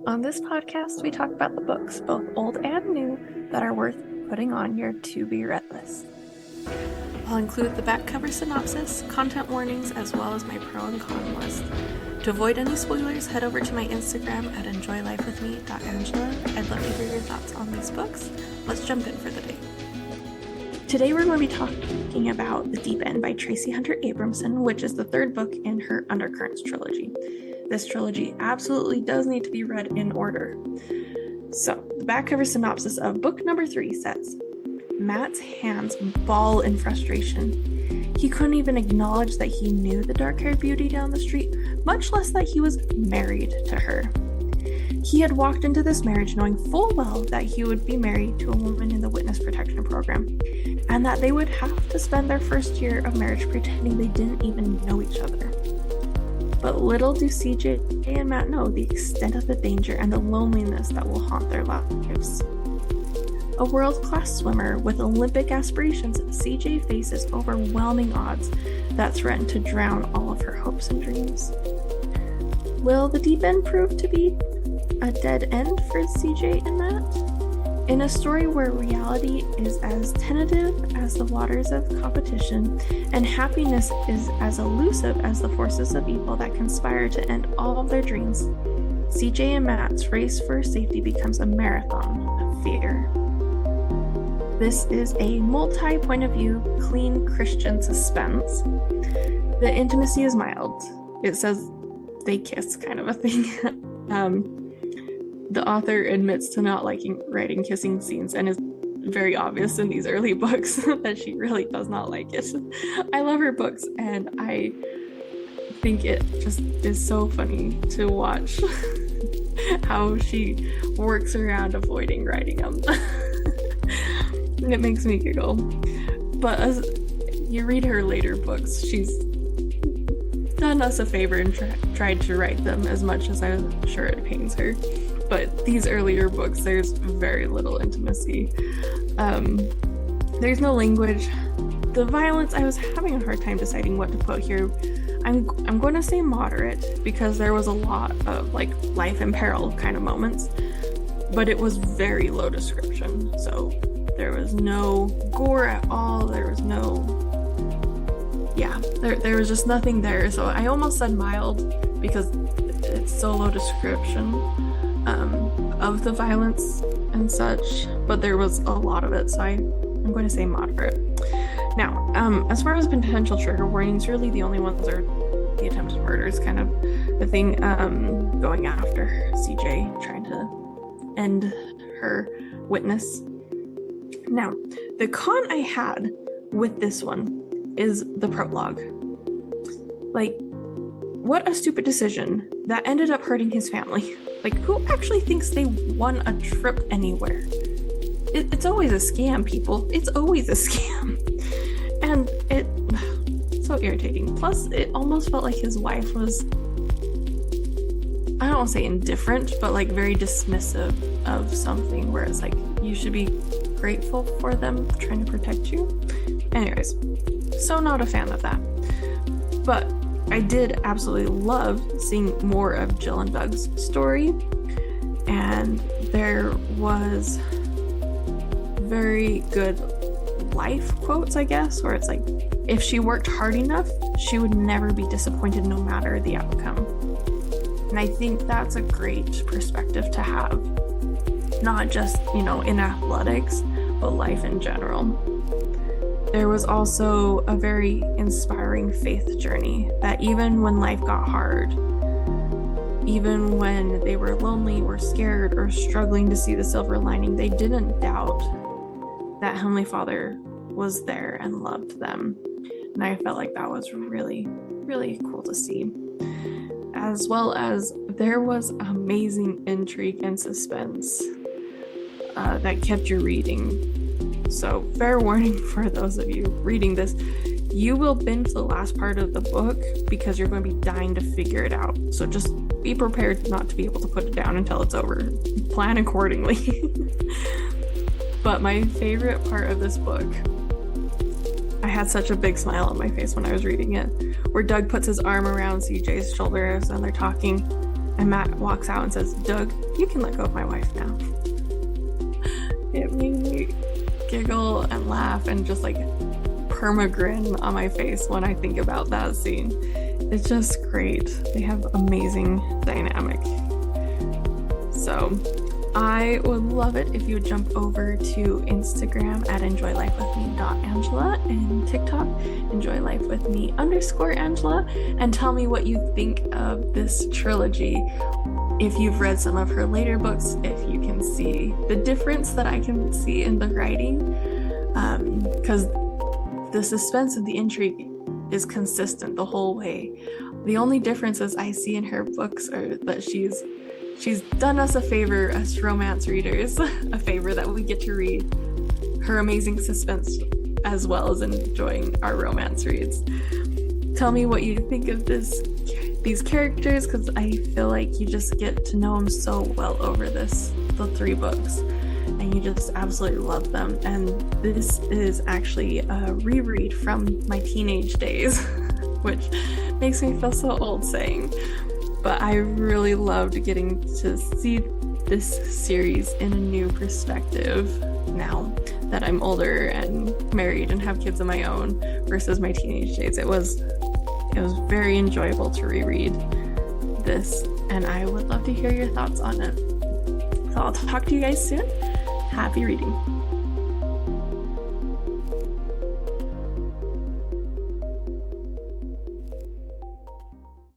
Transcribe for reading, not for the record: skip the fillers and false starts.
On this podcast, we talk about the books, both old and new, that are worth putting on your to-be-read list. I'll include the back cover synopsis, content warnings, as well as my pro and con list. To avoid any spoilers, head over to my Instagram at enjoylifewithme.angela. I'd love to hear your thoughts on these books. Let's jump in for the day. Today we're going to be talking about The Deep End by Traci Hunter Abramson, which is the third book in her Undercurrents trilogy. This trilogy absolutely does need to be read in order. So, the back cover synopsis of book number 3 says, Matt's hands ball in frustration. He couldn't even acknowledge that he knew the dark-haired beauty down the street, much less that he was married to her. He had walked into this marriage knowing full well that he would be married to a woman in the witness protection program, and that they would have to spend their first year of marriage pretending they didn't even know each other. But little do CJ and Matt know the extent of the danger and the loneliness that will haunt their lives. A world-class swimmer with Olympic aspirations, CJ faces overwhelming odds that threaten to drown all of her hopes and dreams. Will the deep end prove to be a dead end for CJ and Matt? In a story where reality is as tentative as the waters of competition, and happiness is as elusive as the forces of evil that conspire to end all of their dreams, CJ and Matt's race for safety becomes a marathon of fear. This is a multi-point of view, clean Christian suspense. The intimacy is mild. It says they kiss, kind of a thing. The author admits to not liking writing kissing scenes and is very obvious in these early books that she really does not like it. I love her books, and I think it just is so funny to watch how she works around avoiding writing them. It makes me giggle. But as you read her later books, she's done us a favor and tried to write them as much as I'm sure it pains her. But these earlier books, there's very little intimacy. There's no language. The violence, I was having a hard time deciding what to put here. I'm going to say moderate, because there was a lot of like life in peril kind of moments, but it was very low description. So there was no gore at all. There was no, there was just nothing there. So I almost said mild because it's so low description of the violence and such, but there was a lot of it, so I'm going to say moderate. Now, as far as potential trigger warnings, really the only ones are the attempted murders, kind of the thing going after CJ, trying to end her witness. Now, the con I had with this one is the prologue. Like, what a stupid decision that ended up hurting his family. Like, who actually thinks they won a trip anywhere? It's always a scam, people. It's always a scam. And it's so irritating. Plus, it almost felt like his wife was, I don't want to say indifferent, but like very dismissive of something where it's like, you should be grateful for them trying to protect you. Anyways, so not a fan of that. But I did absolutely love seeing more of Jill and Doug's story, and there was very good life quotes, I guess, where it's like, if she worked hard enough, she would never be disappointed no matter the outcome. And I think that's a great perspective to have, not just, in athletics, but life in general. There was also a very inspiring faith journey that even when life got hard, even when they were lonely or scared or struggling to see the silver lining, they didn't doubt that Heavenly Father was there and loved them. And I felt like that was really, really cool to see. As well as there was amazing intrigue and suspense that kept you reading. So, fair warning for those of you reading this, you will binge the last part of the book because you're going to be dying to figure it out. So just be prepared not to be able to put it down until it's over. Plan accordingly. But my favorite part of this book, I had such a big smile on my face when I was reading it, where Doug puts his arm around CJ's shoulders and they're talking, And Matt walks out and says, "Doug, you can let go of my wife now." It made me giggle and laugh and just like perma-grin on my face when I think about that scene. It's just great. They have amazing dynamic. So I would love it if you would jump over to Instagram at enjoylifewithme.angela and TikTok enjoylifewithme_Angela and tell me what you think of this trilogy. If you've read some of her later books, if you can see the difference that I can see in the writing, because the suspense and the intrigue is consistent the whole way. The only differences I see in her books are that she's done us a favor, us romance readers, a favor that we get to read her amazing suspense as well as enjoying our romance reads. Tell me what you think of these characters, because I feel like you just get to know them so well over the 3 books, and you just absolutely love them. And this is actually a reread from my teenage days, which makes me feel so old saying. But I really loved getting to see this series in a new perspective now that I'm older and married and have kids of my own versus my teenage days. It was very enjoyable to reread this, and I would love to hear your thoughts on it. So I'll talk to you guys soon. Happy reading.